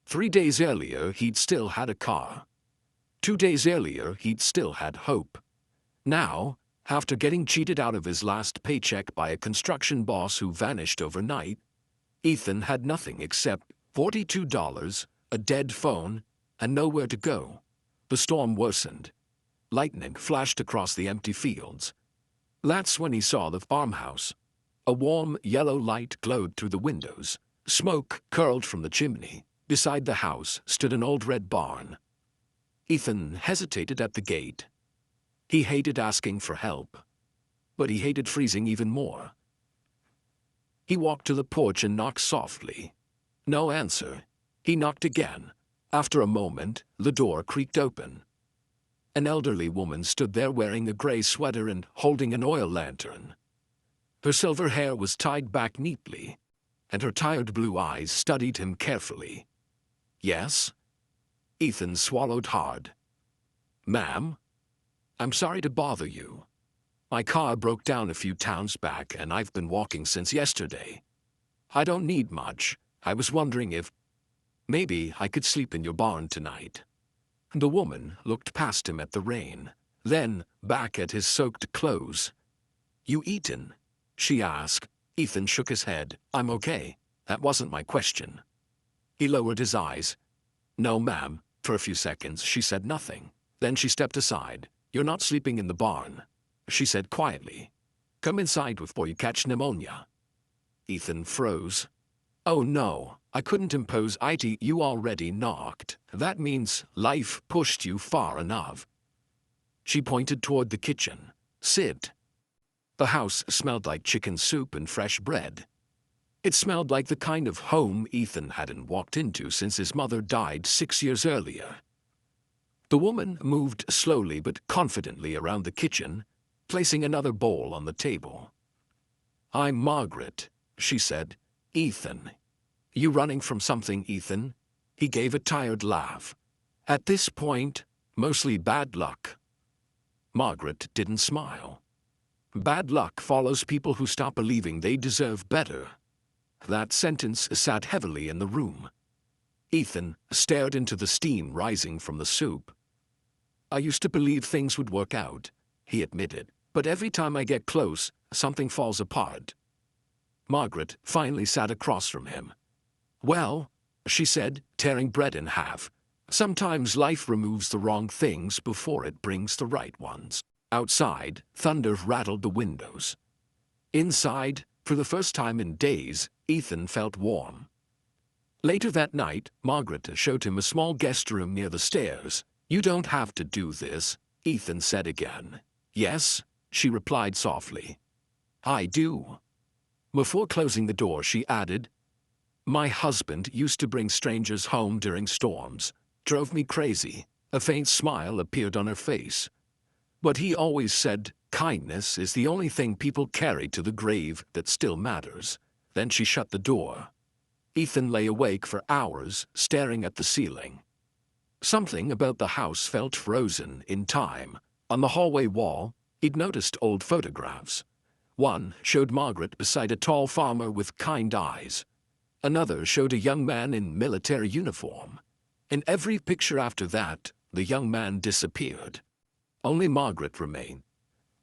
3 days earlier, he'd still had a car. 2 days earlier, he'd still had hope. Now, after getting cheated out of his last paycheck by a construction boss who vanished overnight, Ethan had nothing except $42, a dead phone, and nowhere to go. The storm worsened. Lightning flashed across the empty fields. That's when he saw the farmhouse. A warm yellow light glowed through the windows. Smoke curled from the chimney. Beside the house stood an old red barn. Ethan hesitated at the gate. He hated asking for help, but he hated freezing even more. He walked to the porch and knocked softly. No answer. He knocked again. After a moment, the door creaked open. An elderly woman stood there wearing a gray sweater and holding an oil lantern. Her silver hair was tied back neatly, and her tired blue eyes studied him carefully. "Yes?" Ethan swallowed hard. "Ma'am, I'm sorry to bother you. My car broke down a few towns back and I've been walking since yesterday. I don't need much. I was wondering if maybe I could sleep in your barn tonight." The woman looked past him at the rain, then back at his soaked clothes. "You eaten?" she asked. Ethan shook his head. "I'm okay. That wasn't my question." He lowered his eyes. "No, ma'am." For a few seconds she said nothing. Then she stepped aside. "You're not sleeping in the barn," she said quietly. "Come inside before you catch pneumonia." Ethan froze. "Oh no, I couldn't impose it. You already knocked. That means life pushed you far enough." She pointed toward the kitchen. "Sit." The house smelled like chicken soup and fresh bread. It smelled like the kind of home Ethan hadn't walked into since his mother died 6 years earlier. The woman moved slowly but confidently around the kitchen, placing another bowl on the table. "I'm Margaret," she said. "Ethan. You running from something, Ethan?" He gave a tired laugh. "At this point, mostly bad luck." Margaret didn't smile. "Bad luck follows people who stop believing they deserve better." That sentence sat heavily in the room. Ethan stared into the steam rising from the soup. "I used to believe things would work out," he admitted, "but every time I get close, something falls apart." Margaret finally sat across from him. "Well," she said, tearing bread in half, "sometimes life removes the wrong things before it brings the right ones." Outside, thunder rattled the windows. Inside, for the first time in days, Ethan felt warm. Later that night, Margaret showed him a small guest room near the stairs. "You don't have to do this," Ethan said again. "Yes," she replied softly. "I do." Before closing the door, she added, "My husband used to bring strangers home during storms. Drove me crazy." A faint smile appeared on her face. "But he always said, kindness is the only thing people carry to the grave that still matters." Then she shut the door. Ethan lay awake for hours, staring at the ceiling. Something about the house felt frozen in time. On the hallway wall, he'd noticed old photographs. One showed Margaret beside a tall farmer with kind eyes. Another showed a young man in military uniform. In every picture after that, the young man disappeared. Only Margaret remained.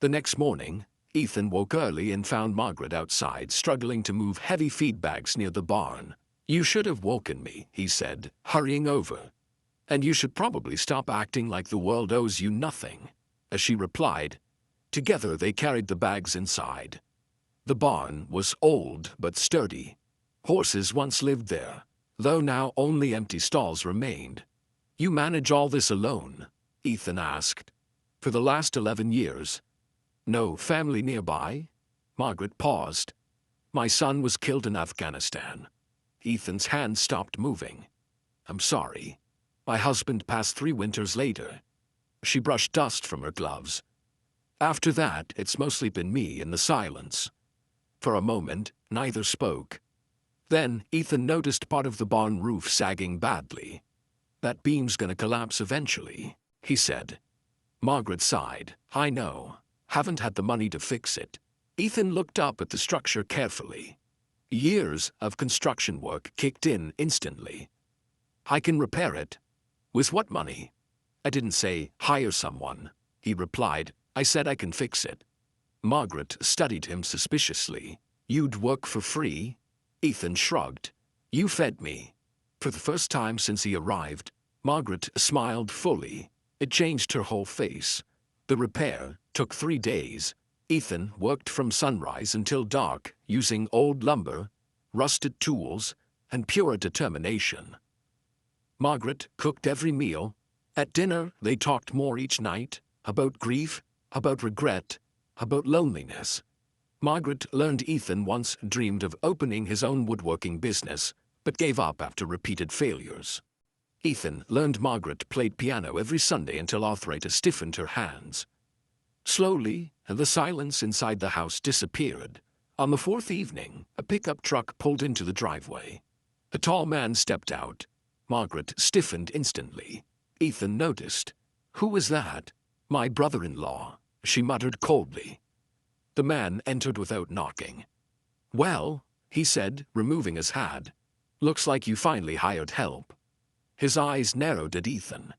The next morning, Ethan woke early and found Margaret outside, struggling to move heavy feed bags near the barn. "You should have woken me," he said, hurrying over. "And you should probably stop acting like the world owes you nothing," as she replied. Together they carried the bags inside. The barn was old but sturdy. Horses once lived there, though now only empty stalls remained. "You manage all this alone?" Ethan asked. "For the last 11 years. No family nearby?" Margaret paused. "My son was killed in Afghanistan." Ethan's hand stopped moving. "I'm sorry. My husband passed 3 winters later." She brushed dust from her gloves. "After that, it's mostly been me in the silence." For a moment, neither spoke. Then Ethan noticed part of the barn roof sagging badly. "That beam's gonna collapse eventually," he said. Margaret sighed. "I know. Haven't had the money to fix it." Ethan looked up at the structure carefully. Years of construction work kicked in instantly. I can repair it. With what money? I didn't say, hire someone, he replied. I said I can fix it. Margaret studied him suspiciously. You'd work for free? Ethan shrugged. You fed me. For the first time since he arrived, Margaret smiled fully. It changed her whole face. The repair took 3 days. Ethan worked from sunrise until dark, using old lumber, rusted tools, and pure determination. Margaret cooked every meal. At dinner, they talked more each night, about grief, about regret, about loneliness. Margaret learned Ethan once dreamed of opening his own woodworking business, but gave up after repeated failures. Ethan learned Margaret played piano every Sunday until arthritis stiffened her hands. Slowly, the silence inside the house disappeared. On the 4th evening, a pickup truck pulled into the driveway. A tall man stepped out. Margaret stiffened instantly. Ethan noticed. Who was that? My brother-in-law, she muttered coldly. The man entered without knocking. Well, he said, removing his hat. Looks like you finally hired help. His eyes narrowed at Ethan.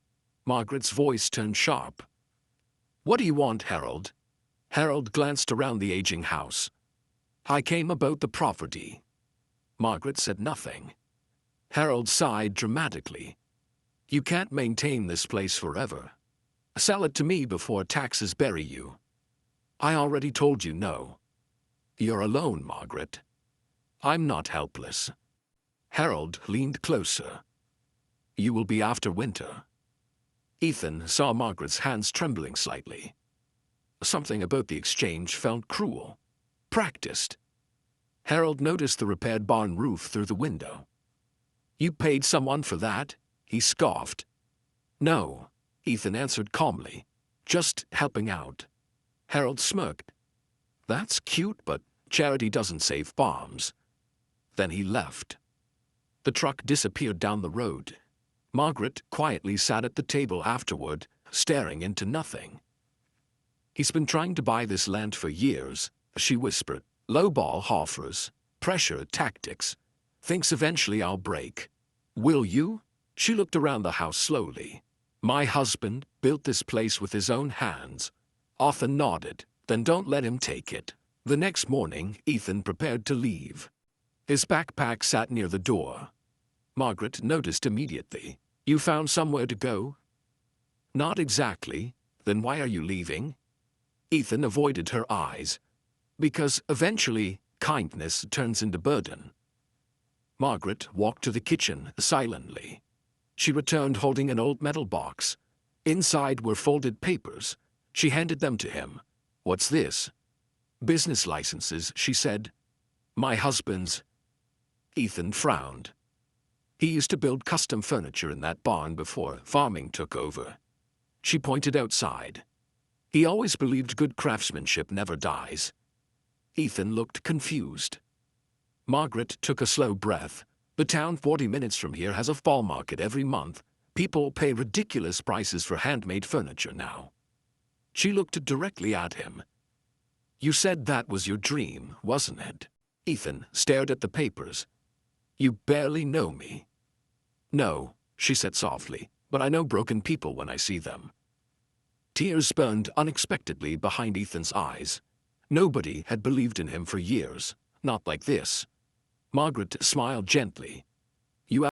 Margaret's voice turned sharp. What do you want, Harold? Harold glanced around the aging house. I came about the property. Margaret said nothing. Harold sighed dramatically. You can't maintain this place forever. Sell it to me before taxes bury you. I already told you no. You're alone, Margaret. I'm not helpless. Harold leaned closer. You will be after winter. Ethan saw Margaret's hands trembling slightly. Something about the exchange felt cruel, practiced. Harold noticed the repaired barn roof through the window. You paid someone for that? He scoffed. No, Ethan answered calmly. Just helping out. Harold smirked. That's cute, but charity doesn't save farms. Then he left. The truck disappeared down the road. Margaret quietly sat at the table afterward, staring into nothing. He's been trying to buy this land for years, she whispered. Lowball offers, pressure tactics. Thinks eventually I'll break. Will you? She looked around the house slowly. My husband built this place with his own hands. Arthur nodded. Then don't let him take it. The next morning, Ethan prepared to leave. His backpack sat near the door. Margaret noticed immediately. You found somewhere to go? Not exactly. Then why are you leaving? Ethan avoided her eyes. Because eventually, kindness turns into burden. Margaret walked to the kitchen silently. She returned holding an old metal box. Inside were folded papers. She handed them to him. What's this? Business licenses, she said. My husband's. Ethan frowned. He used to build custom furniture in that barn before farming took over. She pointed outside. He always believed good craftsmanship never dies. Ethan looked confused. Margaret took a slow breath. The town 40 minutes from here has a fall market every month. People pay ridiculous prices for handmade furniture now. She looked directly at him. You said that was your dream, wasn't it? Ethan stared at the papers. You barely know me. No, she said softly, but I know broken people when I see them. Tears burned unexpectedly behind Ethan's eyes. Nobody had believed in him for years, not like this. Margaret smiled gently.